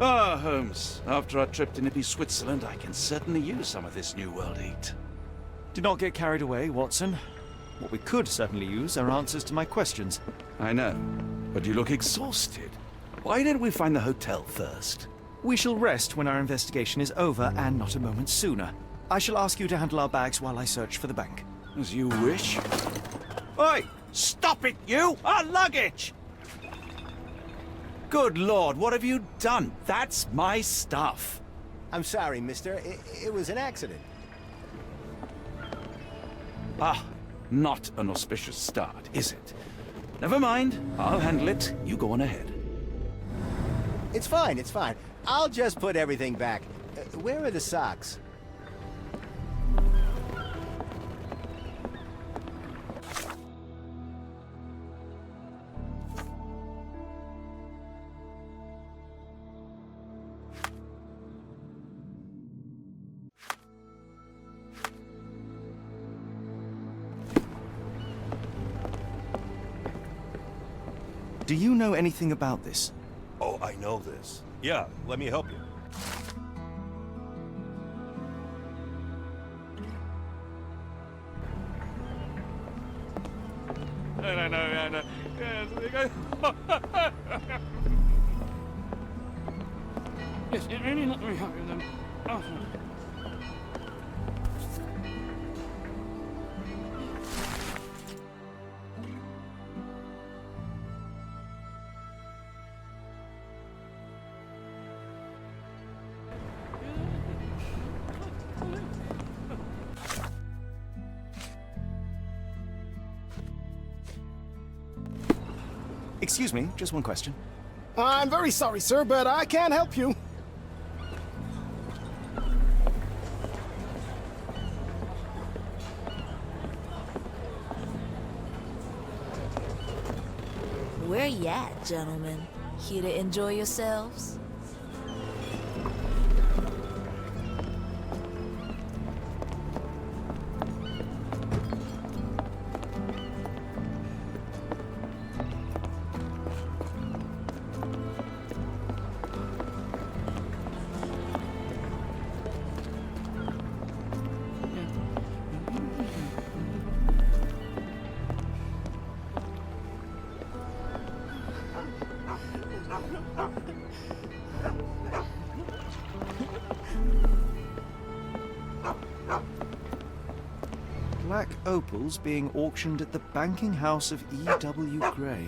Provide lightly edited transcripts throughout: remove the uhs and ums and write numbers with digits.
Ah, Holmes, after our trip to nippy Switzerland, I can certainly use some of this New World heat. Do not get carried away, Watson. What we could certainly use are answers to my questions. I know, but you look exhausted. Why didn't we find the hotel first? We shall rest when our investigation is over, and not a moment sooner. I shall ask you to handle our bags while I search for the bank. As you wish. Oi! Stop it, you! Our luggage! Good Lord, what have you done? That's my stuff. I'm sorry, mister. It was an accident. Ah, not an auspicious start, is it? Never mind. I'll handle it. You go on ahead. It's fine, it's fine. I'll just put everything back. Where are the socks? Do you know anything about this? Oh, I know this. Yeah, let me help you. No. Yes, there you go. Yes, it really not very happy with them. Oh. Excuse me, just one question. I'm very sorry, sir, but I can't help you. Where you at, gentlemen? Here to enjoy yourselves? Black opals being auctioned at the banking house of E.W. Gray.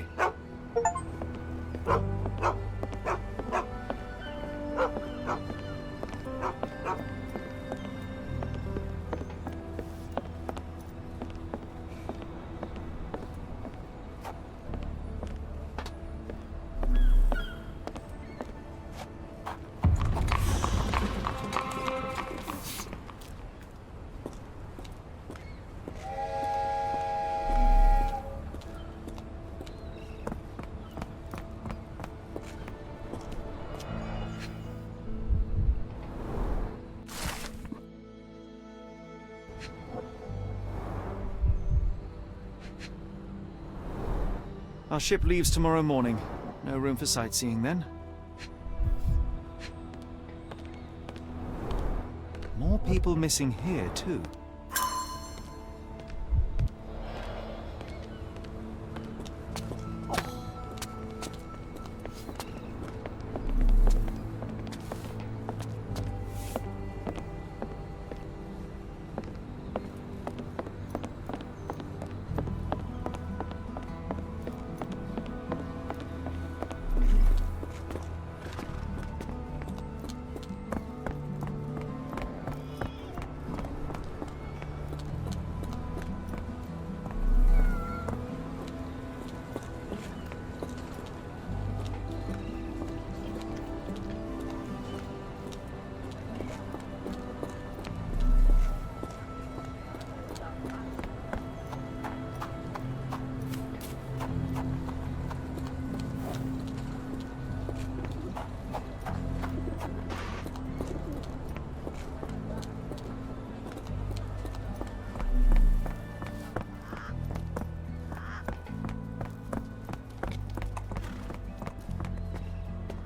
Our ship leaves tomorrow morning. No room for sightseeing then. More people missing here, too.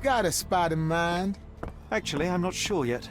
got a spot in mind? Actually, I'm not sure yet.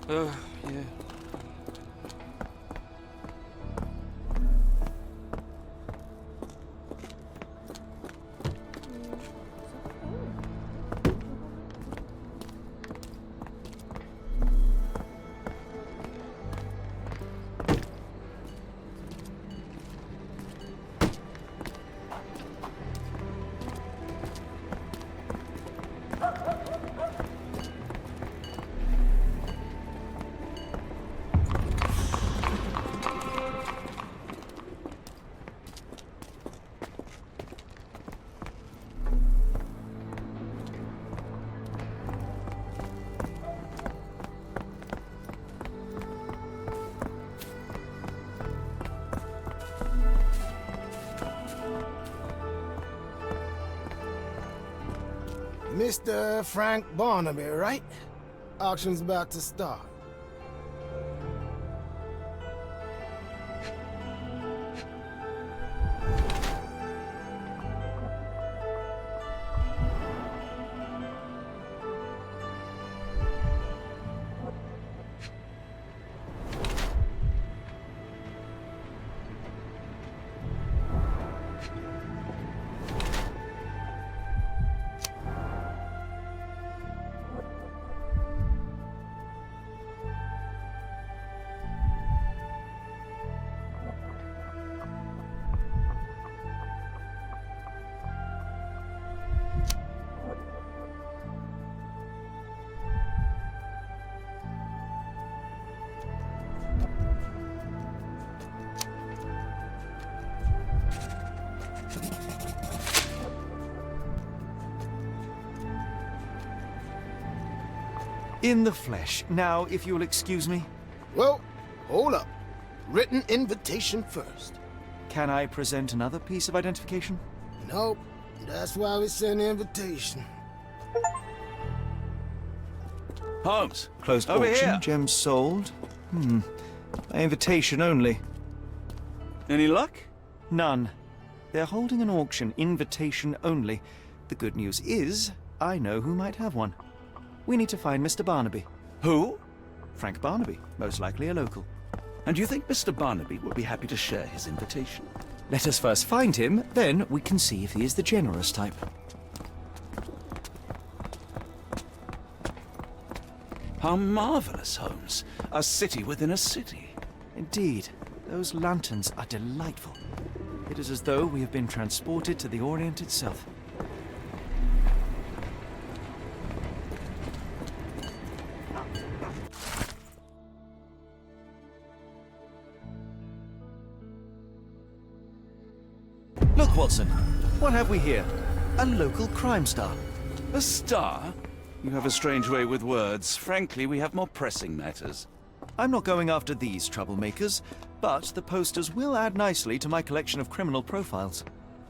Yeah. Mr. Frank Barnaby, right? Auction's about to start. In the flesh. Now, if you'll excuse me, Well, hold up. Written invitation first. can I present another piece of identification? Nope, that's why we send the invitation. Holmes, Closed over auction, here. gems sold. By invitation only. Any luck? None. They're holding an auction, invitation only. The good news is, I know who might have one. We need to find Mr. Barnaby. Who? Frank Barnaby, most likely a local. And you think Mr. Barnaby would be happy to share his invitation? Let us first find him, then we can see if he is the generous type. How marvelous, Holmes. A city within a city. Indeed, those lanterns are delightful. It is as though we have been transported to the Orient itself. Look, Watson, what have we here? A local crime star. A star? You have a strange way with words. Frankly, we have more pressing matters. I'm not going after these troublemakers, but the posters will add nicely to my collection of criminal profiles.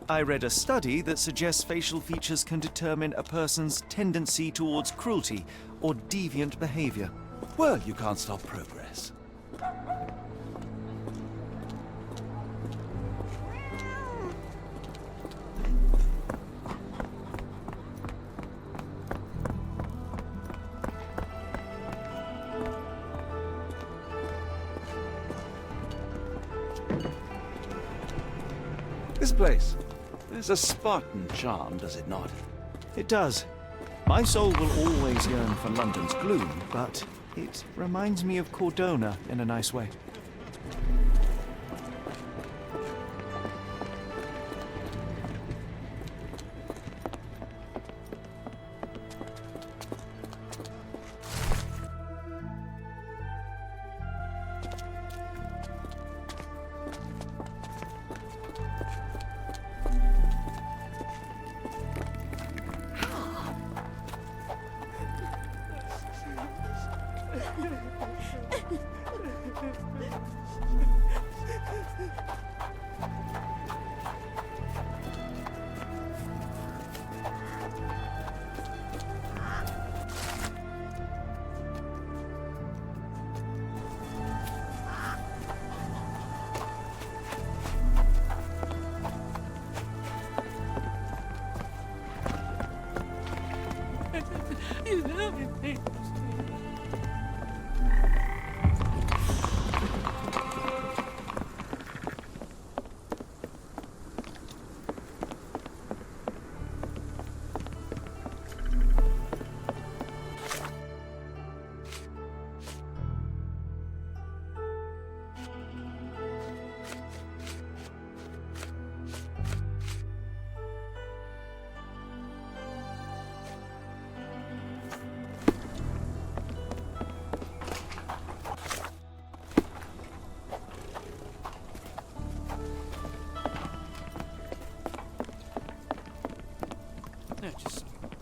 I read a study that suggests facial features can determine a person's tendency towards cruelty or deviant behavior. Well, you can't stop progress. This place. There's a Spartan charm, does it not? It does. My soul will always yearn for London's gloom, but it reminds me of Cordona in a nice way.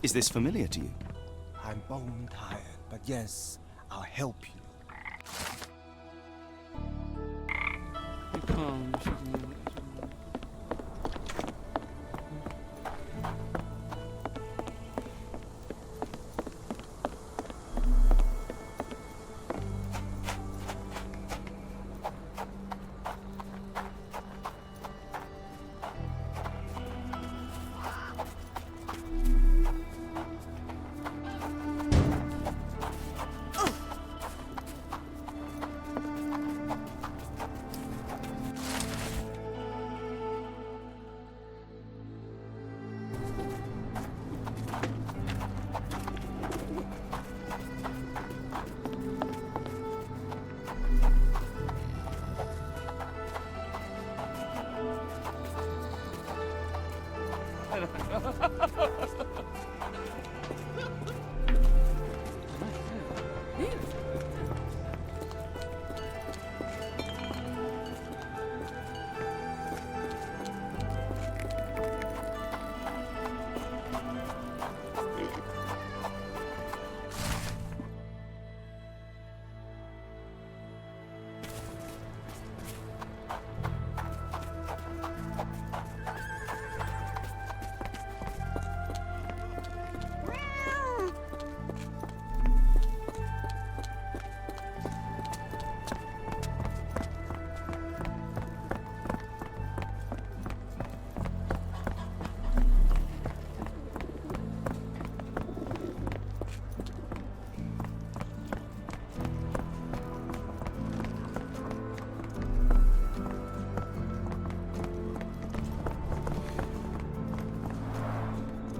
Is this familiar to you? I'm bone tired, but yes, I'll help you.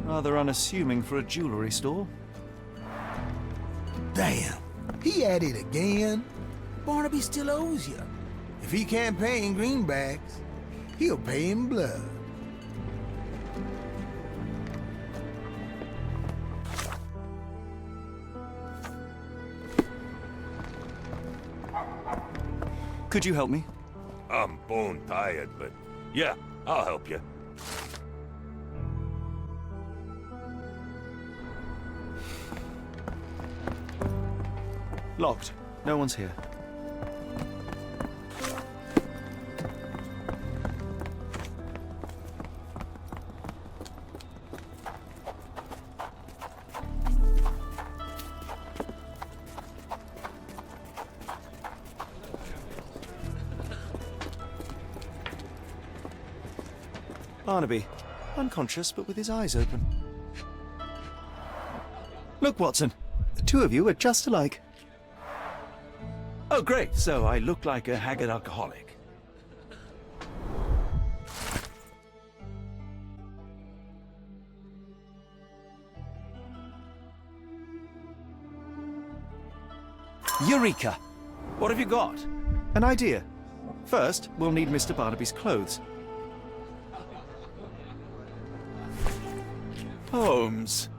Rather unassuming for a jewelry store. Damn, he at it again. Barnaby still owes you. If he can't pay in greenbacks, he'll pay in blood. Could you help me? I'm bone tired, but yeah, I'll help you. Locked. No one's here. Barnaby, unconscious but with his eyes open. Look, Watson, the two of you are just alike. Oh, great. So I look like a haggard alcoholic. Eureka! What have you got? An idea. First, we'll need Mr. Barnaby's clothes. Holmes.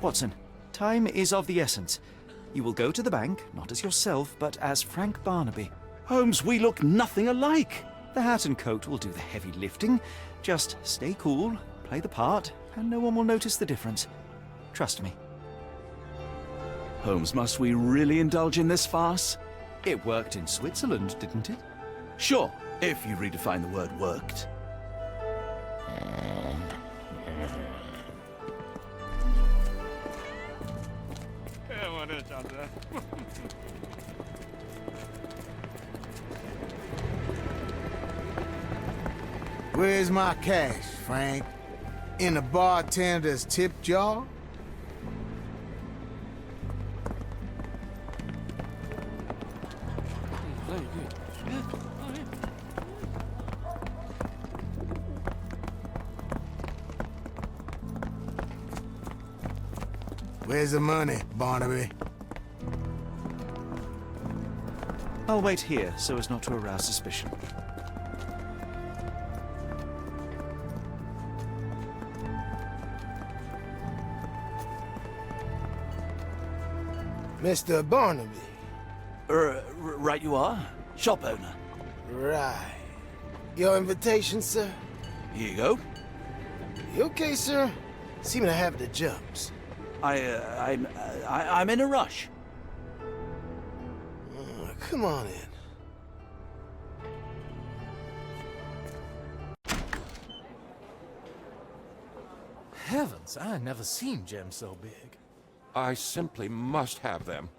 Watson, time is of the essence. You will go to the bank, not as yourself, but as Frank Barnaby. Holmes, we look nothing alike. The hat and coat will do the heavy lifting. Just stay cool, play the part, and no one will notice the difference. Trust me. Holmes, must we really indulge in this farce? It worked in Switzerland, didn't it? Sure, if you redefine the word worked. Where's my cash, Frank? In the bartender's tip jar? Where's the money, Barnaby? I'll wait here so as not to arouse suspicion. Mr. Barnaby. Right you are. Shop owner. Right. Your invitation, sir? Here you go. You okay, sir? Seem to have the jumps. I'm in a rush. Come on in. Heavens, I never seen gems so big. I simply must have them.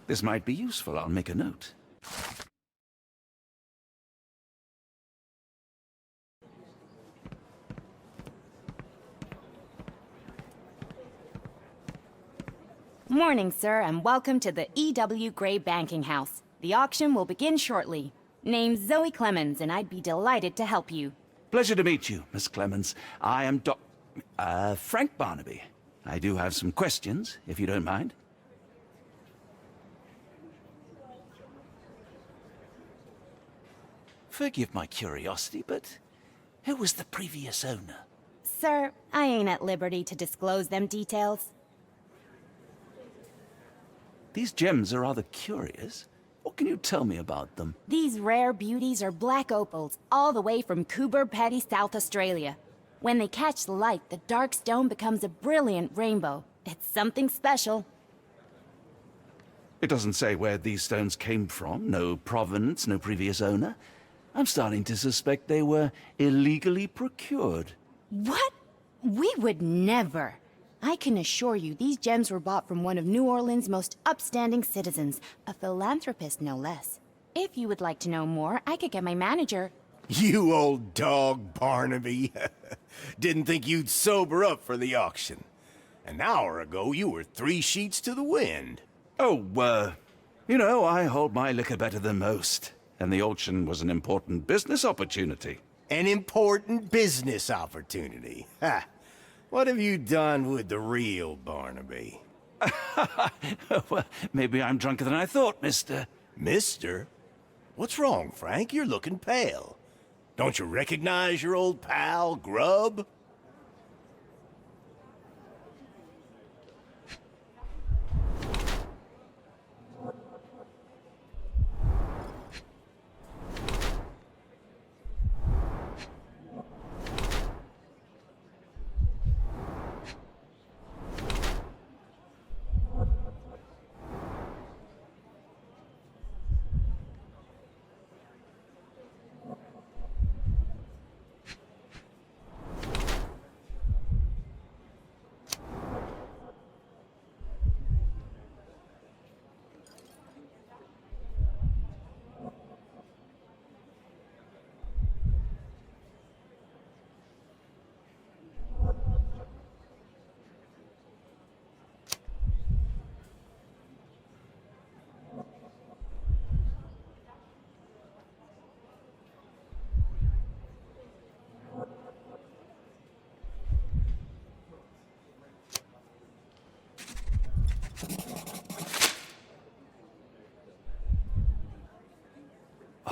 This might be useful. I'll make a note. Morning, sir, and welcome to the E.W. Gray Banking House. The auction will begin shortly. Name's Zoe Clemens, and I'd be delighted to help you. Pleasure to meet you, Miss Clemens. I am Frank Barnaby. I do have some questions, if you don't mind. Forgive my curiosity, but who was the previous owner? Sir, I ain't at liberty to disclose them details. These gems are rather curious. What can you tell me about them? These rare beauties are black opals, all the way from Coober Pedy, South Australia. When they catch the light, the dark stone becomes a brilliant rainbow. It's something special. It doesn't say where these stones came from. No provenance, no previous owner. I'm starting to suspect they were illegally procured. What? We would never. I can assure you these gems were bought from one of New Orleans' most upstanding citizens, a philanthropist no less. If you would like to know more, I could get my manager. You old dog, Barnaby. Didn't think you'd sober up for the auction. An hour ago, you were 3 sheets to the wind. Oh, you know, I hold my liquor better than most. And the auction was an important business opportunity. An important business opportunity. Ha! What have you done with the real Barnaby? Well, maybe I'm drunker than I thought, mister. Mister? What's wrong, Frank? You're looking pale. Don't you recognize your old pal, Grub?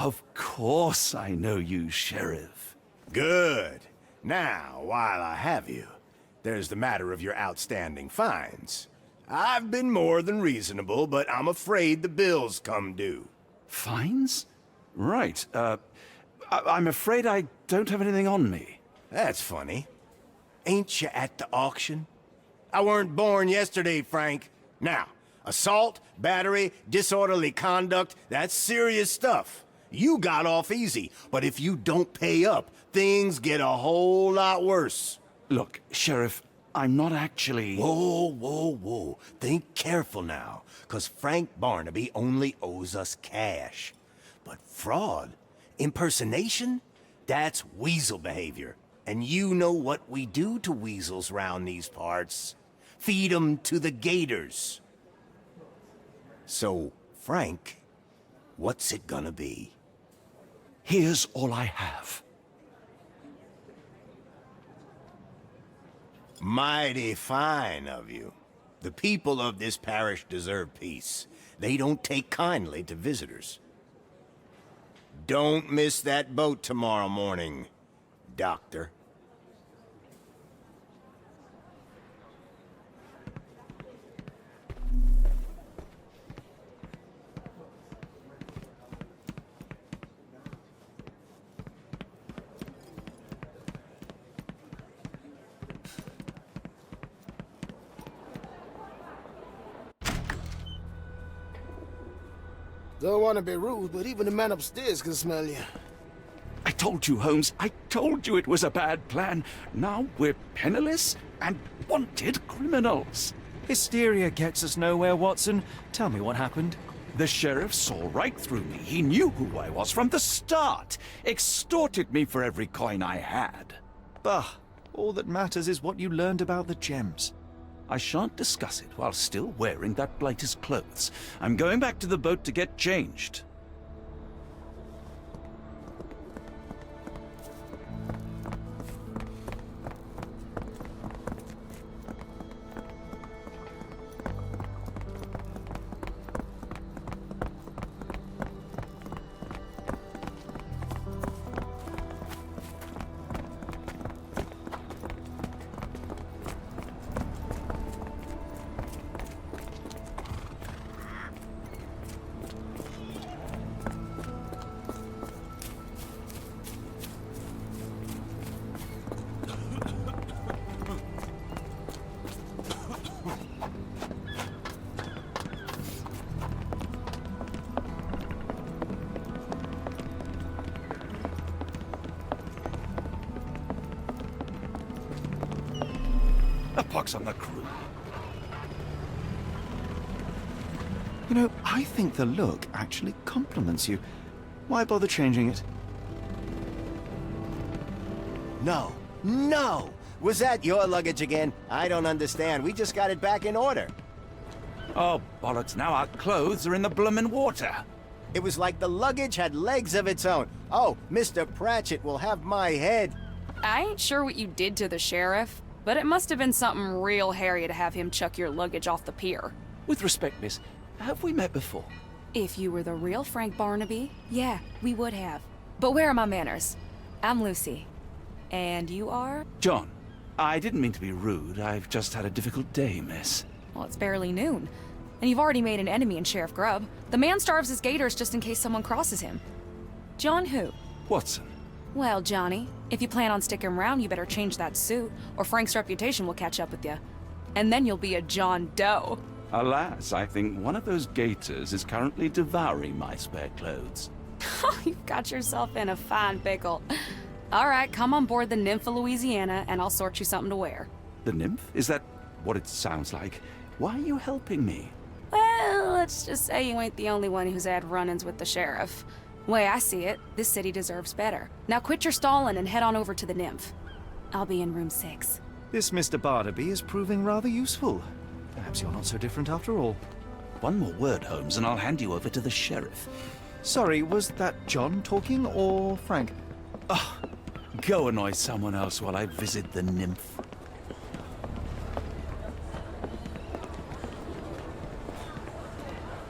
Of course I know you, Sheriff. Good. Now, while I have you, there's the matter of your outstanding fines. I've been more than reasonable, but I'm afraid the bills come due. Fines? Right. I'm afraid I don't have anything on me. That's funny. Ain't you at the auction? I weren't born yesterday, Frank. Now, assault, battery, disorderly conduct, that's serious stuff. You got off easy, but if you don't pay up, things get a whole lot worse. Look, Sheriff, I'm not actually... Whoa. Think careful now, 'cause Frank Barnaby only owes us cash. But fraud, impersonation, that's weasel behavior. And you know what we do to weasels round these parts. Feed 'em to the gators. So, Frank, what's it gonna be? Here's all I have. Mighty fine of you. The people of this parish deserve peace. They don't take kindly to visitors. Don't miss that boat tomorrow morning, Doctor. Don't want to be rude, but even the man upstairs can smell you. I told you, Holmes. I told you it was a bad plan. Now we're penniless and wanted criminals. Hysteria gets us nowhere, Watson. Tell me what happened. The sheriff saw right through me. He knew who I was from the start. Extorted me for every coin I had. Bah, all that matters is what you learned about the gems. I shan't discuss it while still wearing that blighter's clothes. I'm going back to the boat to get changed. A pox on the crew. You know, I think the look actually compliments you. Why bother changing it? No. Was that your luggage again? I don't understand. We just got it back in order. Oh, bollocks, now our clothes are in the bloomin' water. It was like the luggage had legs of its own. Oh, Mr. Pratchett will have my head. I ain't sure what you did to the sheriff, but it must have been something real hairy to have him chuck your luggage off the pier. With respect, miss, have we met before? If you were the real Frank Barnaby, yeah, we would have. But where are my manners? I'm Lucy. And you are? John, I didn't mean to be rude. I've just had a difficult day, miss. Well, it's barely noon. And you've already made an enemy in Sheriff Grubb. The man starves his gators just in case someone crosses him. John who? Watson. Well, Johnny, if you plan on sticking around, you better change that suit, or Frank's reputation will catch up with you. And then you'll be a John Doe. Alas, I think one of those gators is currently devouring my spare clothes. You've got yourself in a fine pickle. All right, come on board the Nymph of Louisiana, and I'll sort you something to wear. The nymph? Is that what it sounds like? Why are you helping me? Well, let's just say you ain't the only one who's had run-ins with the sheriff. Way I see it, this city deserves better. Now quit your stalling and head on over to the Nymph. I'll be in room 6. This Mr. Barnaby is proving rather useful. Perhaps you're not so different after all. One more word, Holmes, and I'll hand you over to the sheriff. Sorry, was that John talking or Frank? Oh, go annoy someone else while I visit the nymph.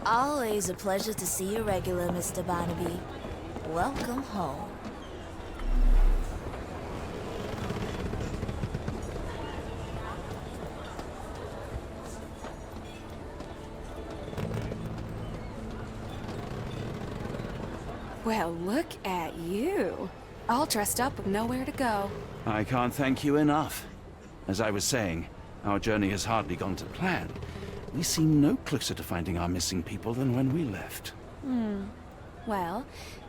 Always a pleasure to see you regular, Mr. Barnaby. Welcome home. Well, look at you. All dressed up with nowhere to go. I can't thank you enough. As I was saying, our journey has hardly gone to plan. We seem no closer to finding our missing people than when we left. Well,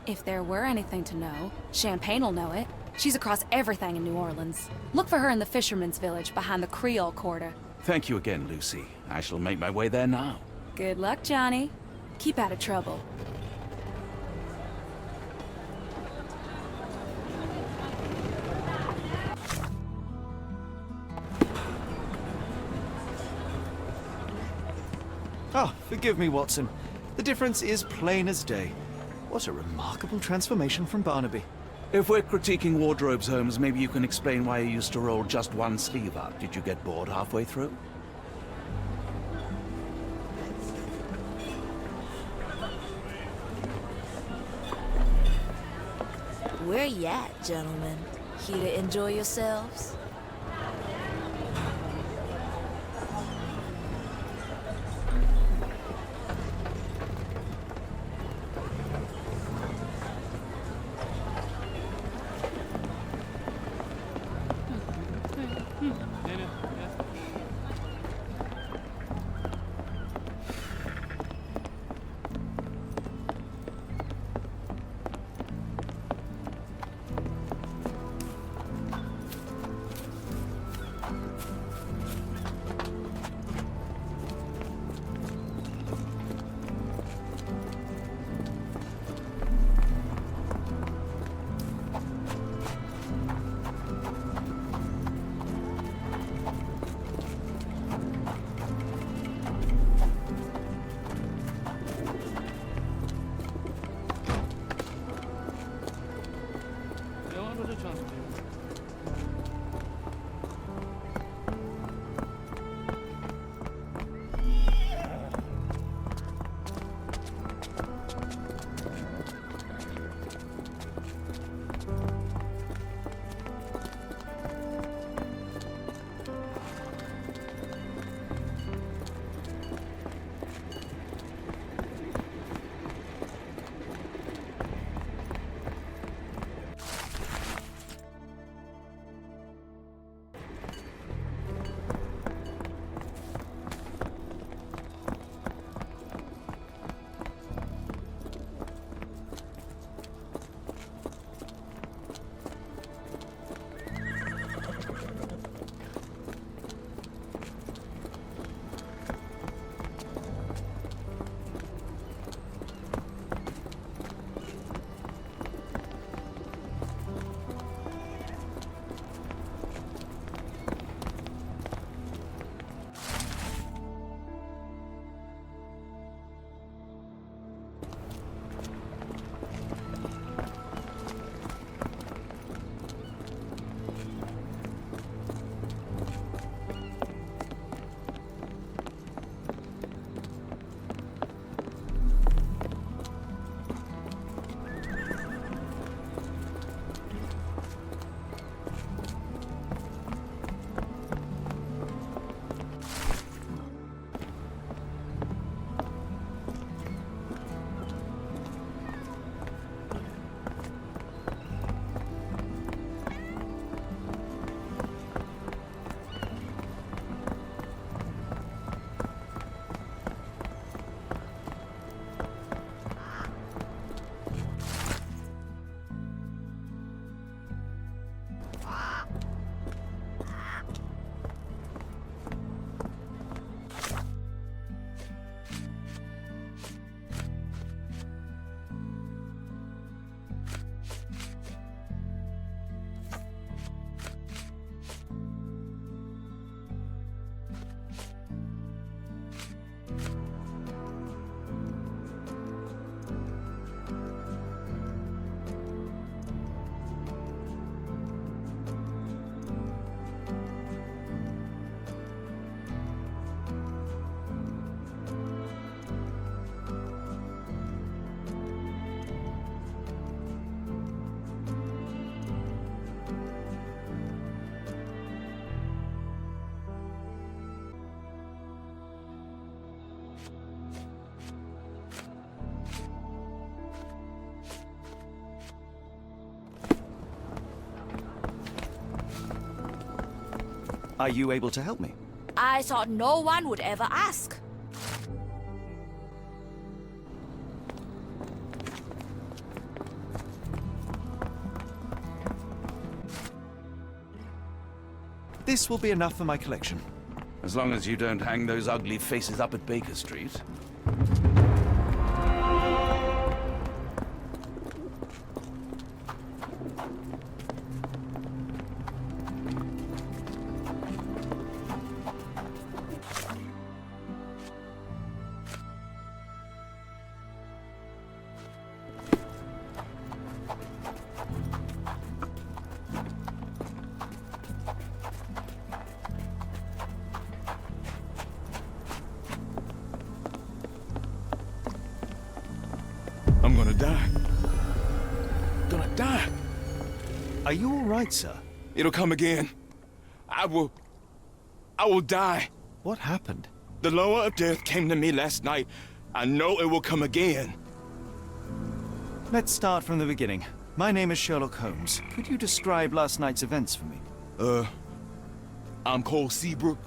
if there were anything to know, Champagne'll know it. She's across everything in New Orleans. Look for her in the fisherman's village behind the Creole Quarter. Thank you again, Lucy. I shall make my way there now. Good luck, Johnny. Keep out of trouble. Oh, forgive me, Watson. The difference is plain as day. What a remarkable transformation from Barnaby. If we're critiquing wardrobes, Holmes, maybe you can explain why you used to roll just one sleeve up. Did you get bored halfway through? Where you at, gentlemen? Here to enjoy yourselves? Are you able to help me? I thought no one would ever ask. This will be enough for my collection. As long as you don't hang those ugly faces up at Baker Street. I'm gonna die. Gonna die. Are you all right, sir? It'll come again. I will die. What happened? The lower of death came to me last night. I know it will come again. Let's start from the beginning. My name is Sherlock Holmes. Could you describe last night's events for me? I'm Cole Seabrook.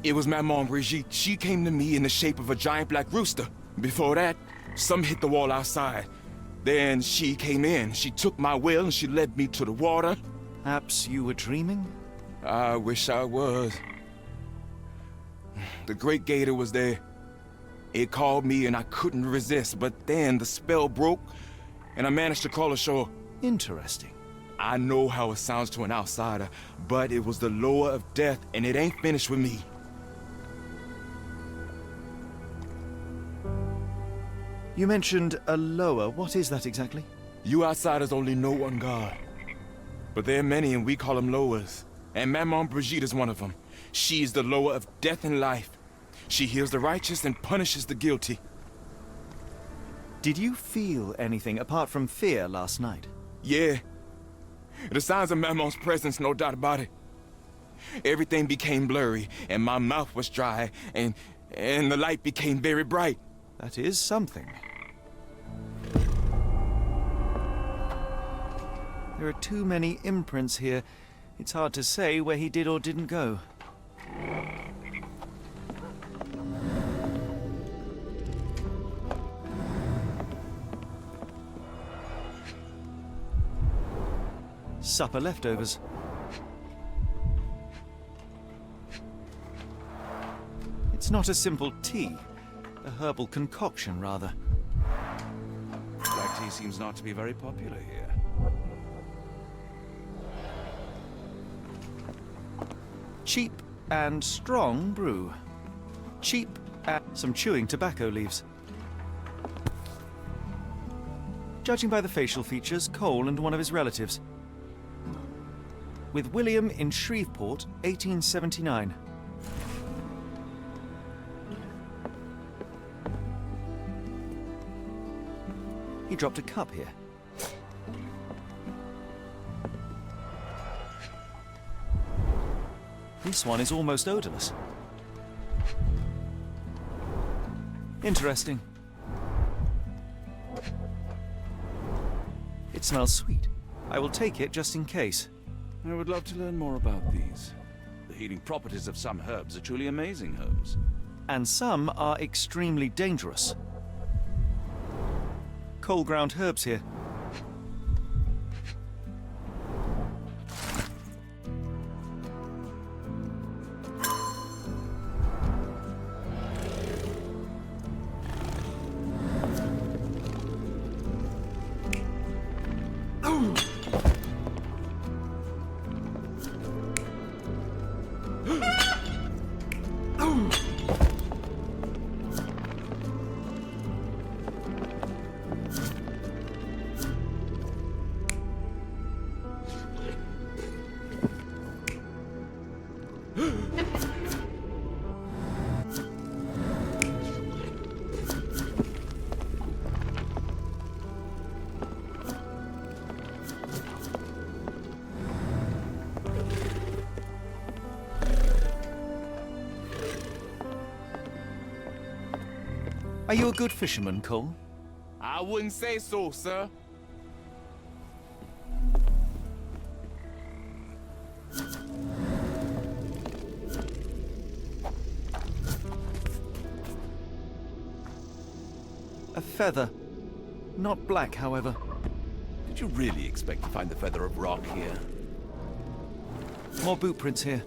It was my mom, Brigitte. She came to me in the shape of a giant black rooster. Before that, some hit the wall outside. Then she came in. She took my will and she led me to the water. Perhaps you were dreaming? I wish I was. The Great Gator was there. It called me and I couldn't resist, but then the spell broke and I managed to crawl ashore. Interesting. I know how it sounds to an outsider, but it was the lower of death and it ain't finished with me. You mentioned a lower. What is that exactly? You outsiders only know one God. But there are many and we call them lowers. And Maman Brigitte is one of them. She's the lower of death and life. She heals the righteous and punishes the guilty. Did you feel anything apart from fear last night? Yeah. The signs of Maman's presence, no doubt about it. Everything became blurry and my mouth was dry and the light became very bright. That is something. There are too many imprints here. It's hard to say where he did or didn't go. Supper leftovers. It's not a simple tea. A herbal concoction, rather. Black tea seems not to be very popular here. Cheap and strong brew. Cheap and some chewing tobacco leaves. Judging by the facial features, Cole and one of his relatives. With William in Shreveport, 1879. He dropped a cup here. This one is almost odorless. Interesting. It smells sweet. I will take it just in case. I would love to learn more about these. The healing properties of some herbs are truly amazing, Holmes. And some are extremely dangerous. Cold ground herbs here. Are you a good fisherman, Cole? I wouldn't say so, sir. A feather. Not black, however. Did you really expect to find the feather of rock here? More boot prints here.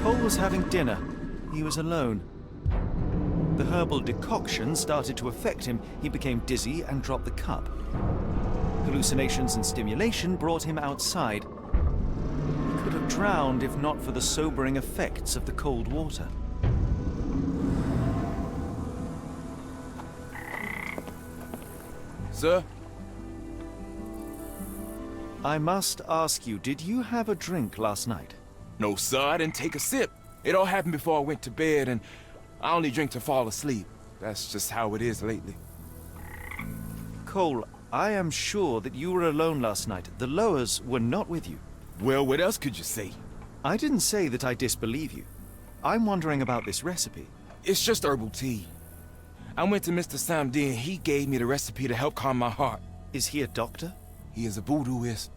Cole was having dinner. He was alone. The herbal decoction started to affect him. He became dizzy and dropped the cup. Hallucinations and stimulation brought him outside. He could have drowned if not for the sobering effects of the cold water. Sir? I must ask you, did you have a drink last night? No, sir, I didn't take a sip. It all happened before I went to bed, and I only drink to fall asleep. That's just how it is lately. Cole, I am sure that you were alone last night. The Lowers were not with you. Well, what else could you say? I didn't say that I disbelieve you. I'm wondering about this recipe. It's just herbal tea. I went to Mr. Samdi and he gave me the recipe to help calm my heart. Is he a doctor? He is a voodooist.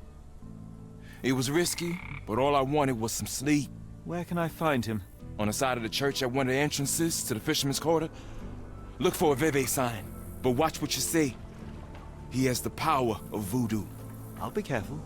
It was risky, but all I wanted was some sleep. Where can I find him? On the side of the church at one of the entrances to the Fisherman's Quarter. Look for a Veve sign, but watch what you say. He has the power of voodoo. I'll be careful.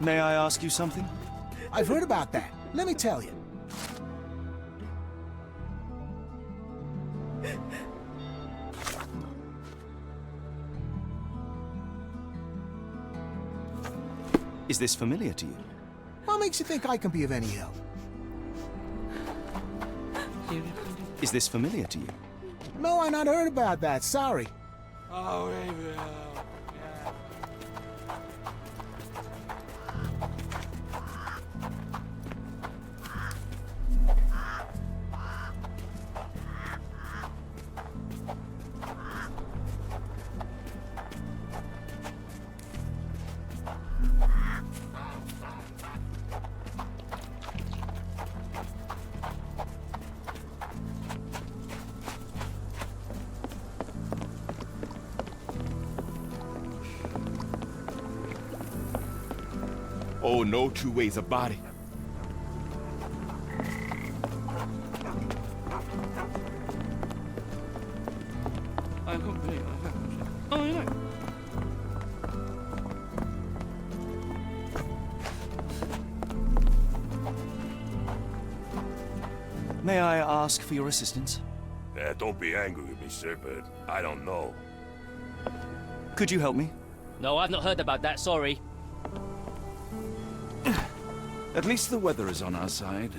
May I ask you something? I've heard about that. Let me tell you. Is this familiar to you? What makes you think I can be of any help? Is this familiar to you? No, I not heard about that. Sorry. Oh, Oh, no two ways about it. May I ask for your assistance? Don't be angry with me, sir, but I don't know. Could you help me? No, I've not heard about that, sorry. At least the weather is on our side.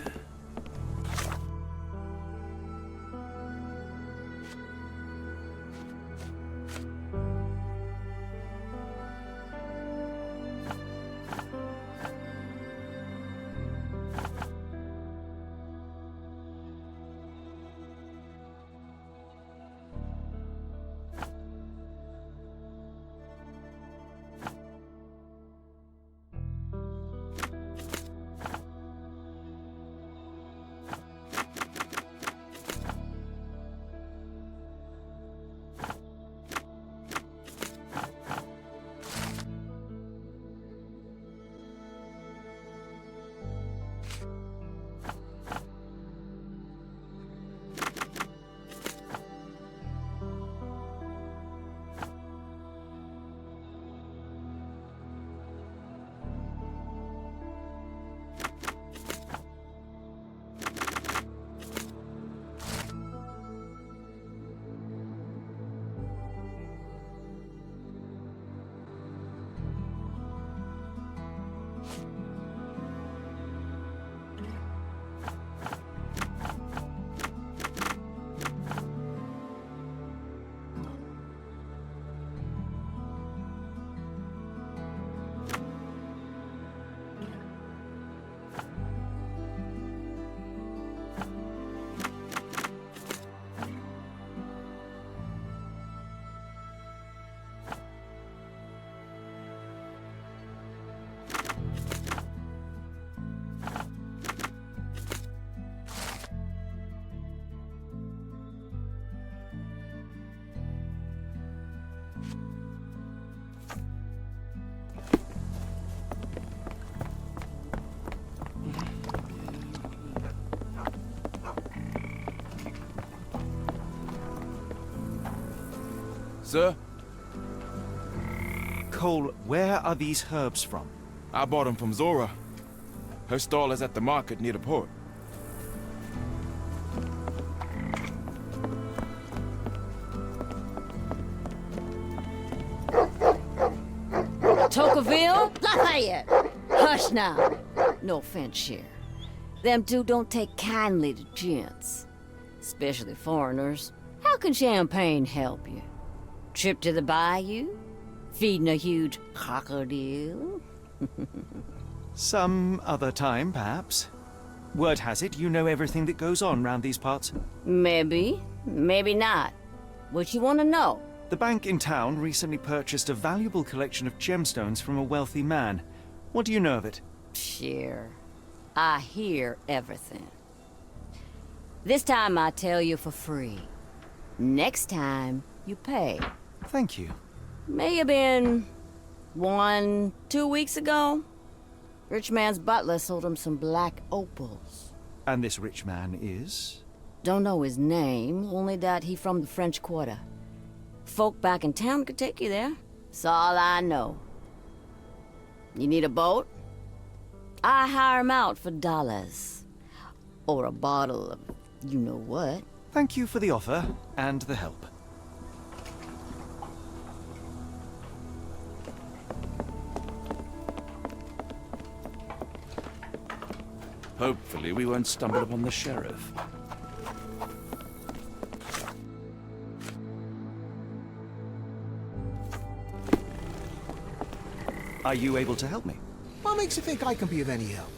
Sir? Cole, where are these herbs from? I bought them from Zora. Her stall is at the market near the port. Tocqueville? Lafayette! Hush now. No offense, Sheriff. Them two don't take kindly to gents. Especially foreigners. How can champagne help you? Trip to the bayou? Feeding a huge crocodile? Some other time, perhaps. Word has it, you know everything that goes on round these parts. Maybe. Maybe not. What you want to know? The bank in town recently purchased a valuable collection of gemstones from a wealthy man. What do you know of it? Sure. I hear everything. This time I tell you for free. Next time, you pay. Thank you. May have been 2 weeks ago. Rich man's butler sold him some black opals. And this rich man is? Don't know his name, only that he from the French Quarter. Folk back in town could take you there. That's all I know. You need a boat? I hire him out for dollars. Or a bottle of you-know-what. Thank you for the offer and the help. Hopefully we won't stumble upon the sheriff. Are you able to help me? What makes you think I can be of any help?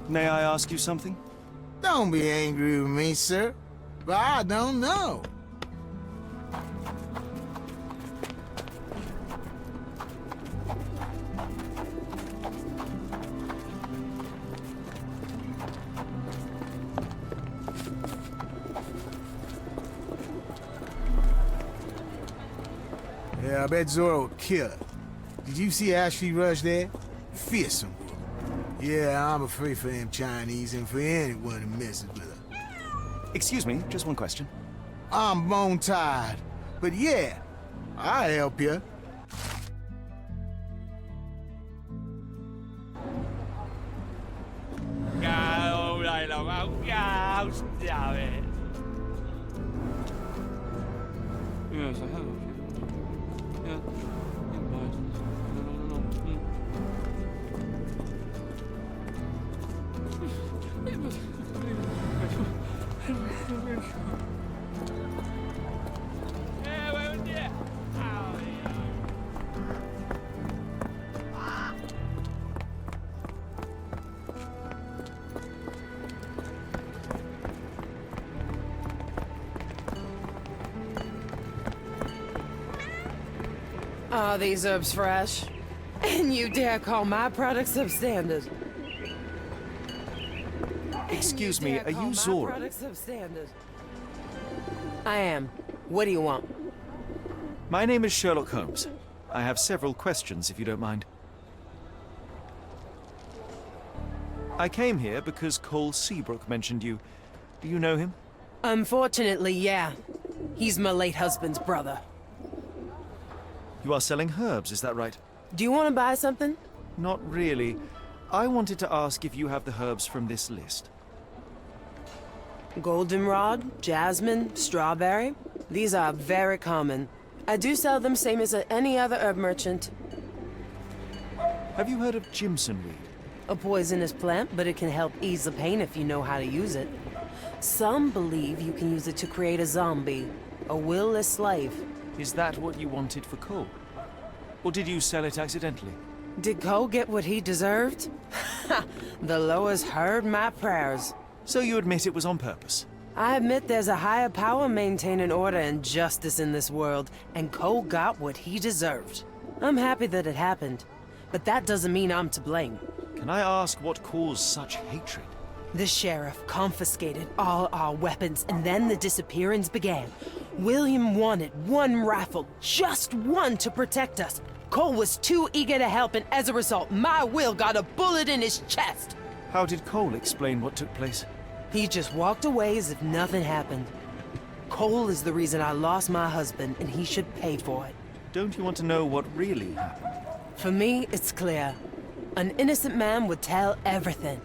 May I ask you something? Don't be angry with me, sir. But I don't know. Yeah, I bet Zora would kill her. Did you see Ashley Rush there? Fearsome. Yeah, I'm afraid for them Chinese and for anyone who messes with her. Excuse me, just one question. I'm bone tired, but yeah, I'll help you. Yes, I have. Yeah. Are these herbs fresh? And you dare call my product substandard? Excuse me, are you Zora? I am. What do you want? My name is Sherlock Holmes. I have several questions, if you don't mind. I came here because Cole Seabrook mentioned you. Do you know him? Unfortunately, yeah. He's my late husband's brother. You are selling herbs, is that right? Do you want to buy something? Not really. I wanted to ask if you have the herbs from this list. Goldenrod, jasmine, strawberry. These are very common. I do sell them same as any other herb merchant. Have you heard of Jimson weed? A poisonous plant, but it can help ease the pain if you know how to use it. Some believe you can use it to create a zombie, a willless slave. Is that what you wanted for Cole? Or did you sell it accidentally? Did Cole get what he deserved? The lowest heard my prayers. So you admit it was on purpose? I admit there's a higher power maintaining order and justice in this world, and Cole got what he deserved. I'm happy that it happened, but that doesn't mean I'm to blame. Can I ask what caused such hatred? The sheriff confiscated all our weapons, and then the disappearance began. William wanted one rifle, just one to protect us. Cole was too eager to help, and as a result, my Will got a bullet in his chest. How did Cole explain what took place? He just walked away as if nothing happened. Cole is the reason I lost my husband, and he should pay for it. Don't you want to know what really happened? For me, it's clear. An innocent man would tell everything.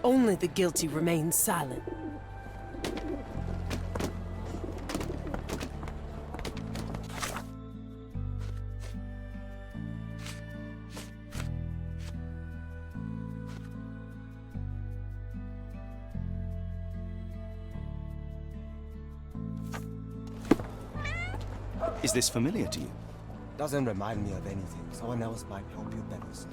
Only the guilty remain silent. Is this familiar to you? Doesn't remind me of anything. Someone else might help you better, sir.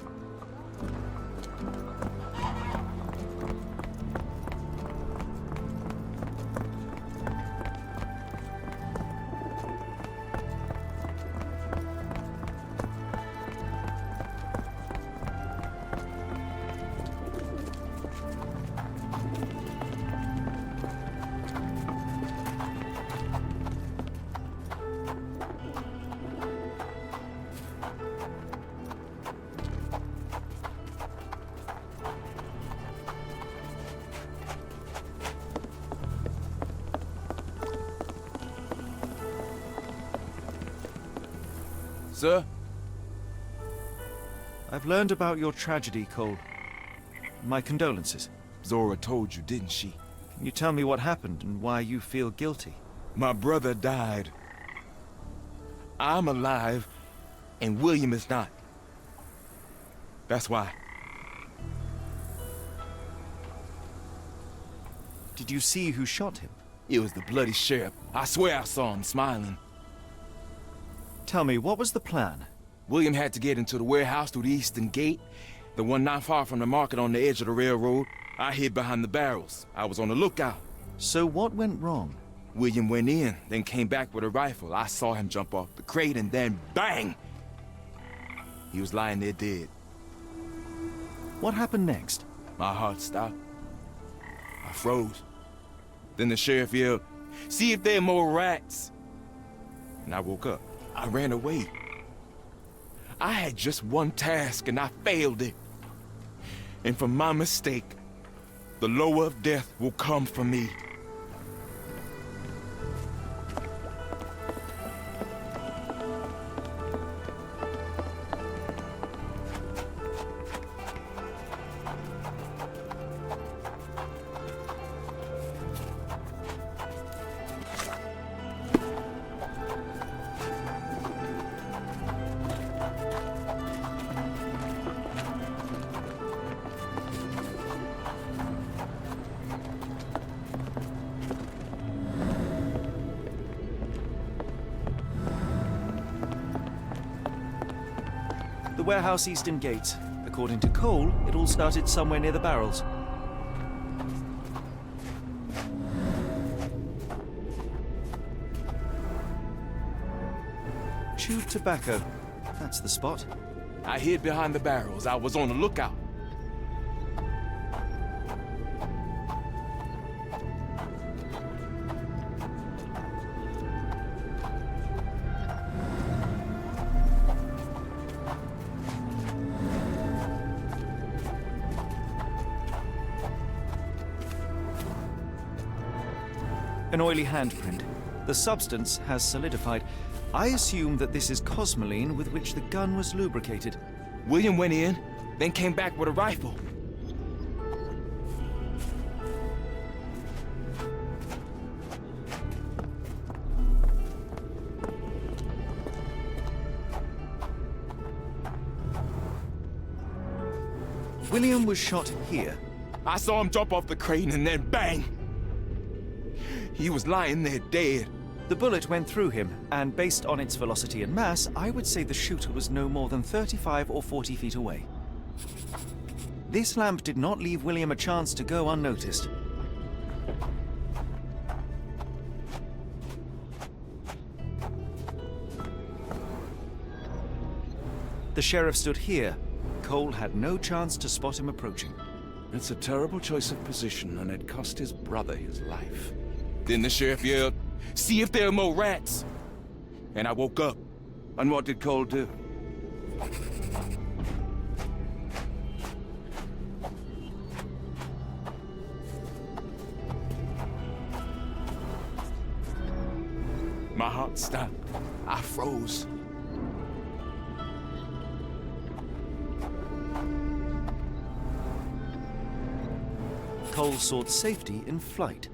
Sir? I've learned about your tragedy, Cole. My condolences. Zora told you, didn't she? Can you tell me what happened and why you feel guilty? My brother died. I'm alive, and William is not. That's why. Did you see who shot him? It was the bloody sheriff. I swear I saw him smiling. Tell me, what was the plan? William had to get into the warehouse through the eastern gate, the one not far from the market on the edge of the railroad. I hid behind the barrels. I was on the lookout. So what went wrong? William went in, then came back with a rifle. I saw him jump off the crate, and then bang! He was lying there dead. What happened next? My heart stopped. I froze. Then the sheriff yelled, "See if there are more rats!" And I woke up. I ran away. I had just one task, and I failed it. And for my mistake, the lower of death will come for me. The warehouse eastern gate. According to Cole, it all started somewhere near the barrels. Chewed tobacco. That's the spot. I hid behind the barrels. I was on the lookout. An oily handprint. The substance has solidified. I assume that this is cosmoline with which the gun was lubricated. William went in, then came back with a rifle. William was shot here. I saw him jump off the crane and then bang! He was lying there dead. The bullet went through him, and based on its velocity and mass, I would say the shooter was no more than 35 or 40 feet away. This lamp did not leave William a chance to go unnoticed. The sheriff stood here. Cole had no chance to spot him approaching. It's a terrible choice of position, and it cost his brother his life. Then the sheriff yelled, "See if there are more rats!" And I woke up. And what did Cole do? My heart stopped. I froze. Cole sought safety in flight.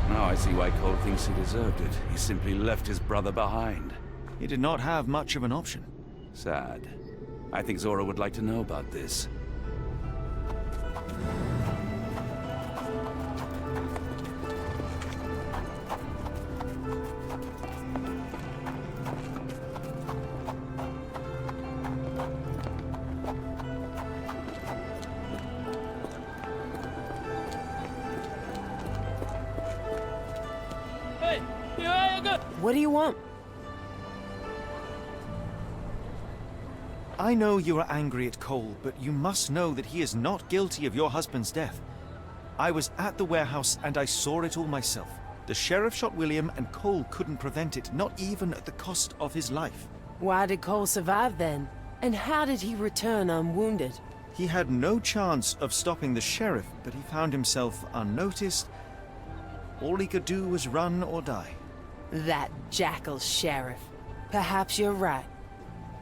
Now I see why Cole thinks he deserved it. He simply left his brother behind. He did not have much of an option. Sad. I think Zora would like to know about this. What do you want? I know you are angry at Cole, but you must know that he is not guilty of your husband's death. I was at the warehouse and I saw it all myself. The sheriff shot William and Cole couldn't prevent it, not even at the cost of his life. Why did Cole survive then? And how did he return unwounded? He had no chance of stopping the sheriff, but he found himself unnoticed. All he could do was run or die. That jackal sheriff. Perhaps you're right.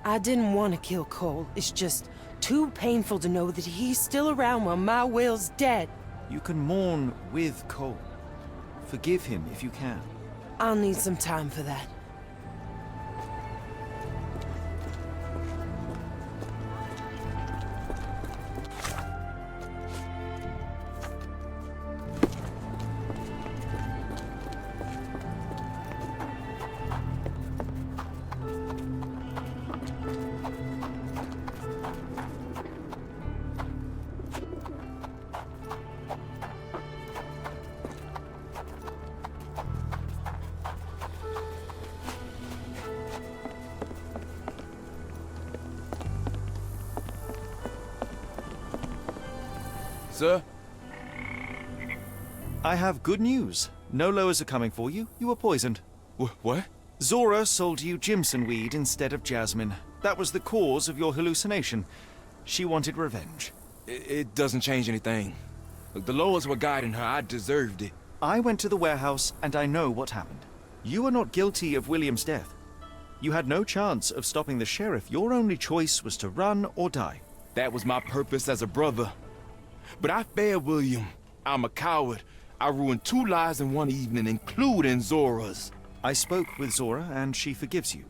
I didn't want to kill Cole. It's just too painful to know that he's still around while my Will's dead. You can mourn with Cole. Forgive him if you can. I'll need some time for that. Sir? I have good news. No lowers are coming for you. You were poisoned. What? Zora sold you Jimson weed instead of jasmine. That was the cause of your hallucination. She wanted revenge. It doesn't change anything. Look, the lowers were guiding her. I deserved it. I went to the warehouse and I know what happened. You are not guilty of William's death. You had no chance of stopping the sheriff. Your only choice was to run or die. That was my purpose as a brother. But I failed William. I'm a coward. I ruined 2 lives in one evening, including Zora's. I spoke with Zora, and she forgives you.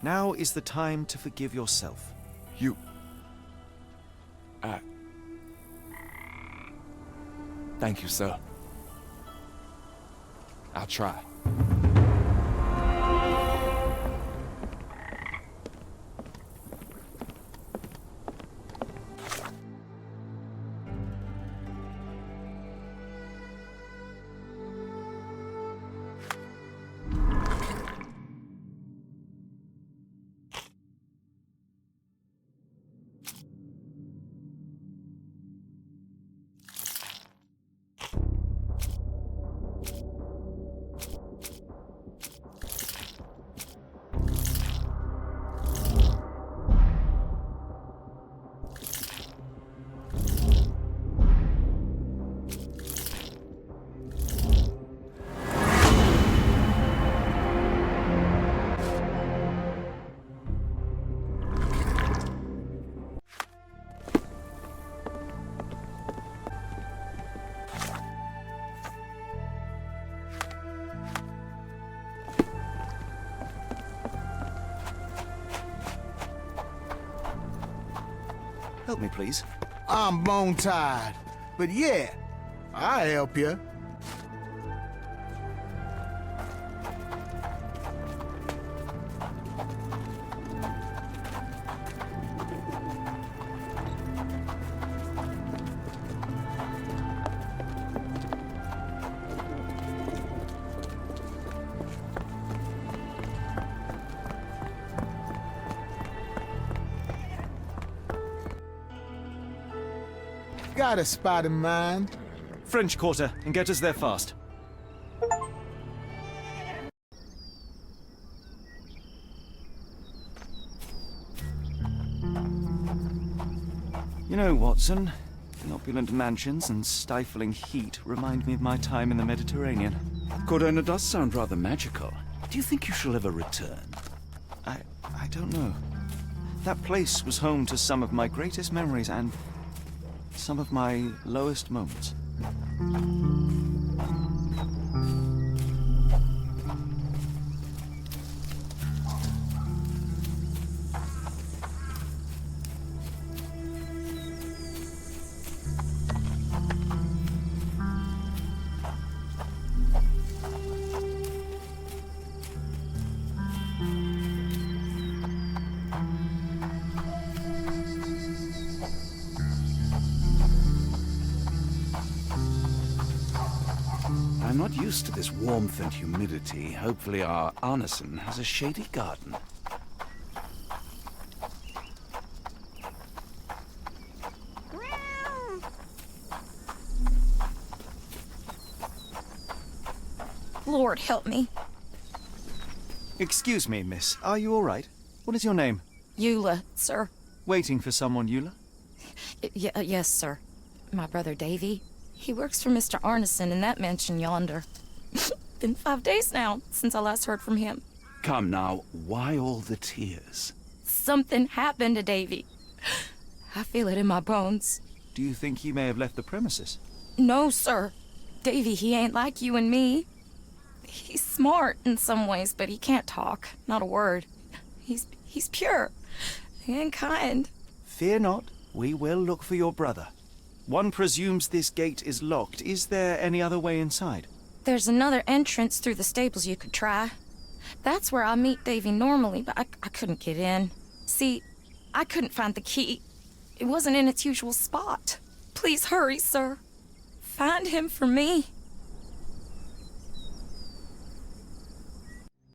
Now is the time to forgive yourself. You... Thank you, sir. I'll try. Help me, please. I'm bone tired, but yeah, I'll help you. Got a spot in mind. French Quarter, and get us there fast. You know, Watson, the opulent mansions and stifling heat remind me of my time in the Mediterranean. Cordona does sound rather magical. Do you think you shall ever return? I don't know. That place was home to some of my greatest memories and some of my lowest moments. I'm not used to this warmth and humidity. Hopefully our Arneson has a shady garden. Lord help me. Excuse me, miss. Are you all right? What is your name? Eula, sir. Waiting for someone, Eula? Yes, sir. My brother Davy. He works for Mr. Arneson in that mansion yonder. Been 5 days now since I last heard from him. Come now, why all the tears? Something happened to Davy. I feel it in my bones. Do you think he may have left the premises? No, sir. Davy, he ain't like you and me. He's smart in some ways, but he can't talk. Not a word. He's pure and kind. Fear not. We will look for your brother. One presumes this gate is locked. Is there any other way inside? There's another entrance through the stables you could try. That's where I meet Davy normally, but I couldn't get in. See, I couldn't find the key. It wasn't in its usual spot. Please hurry, sir. Find him for me.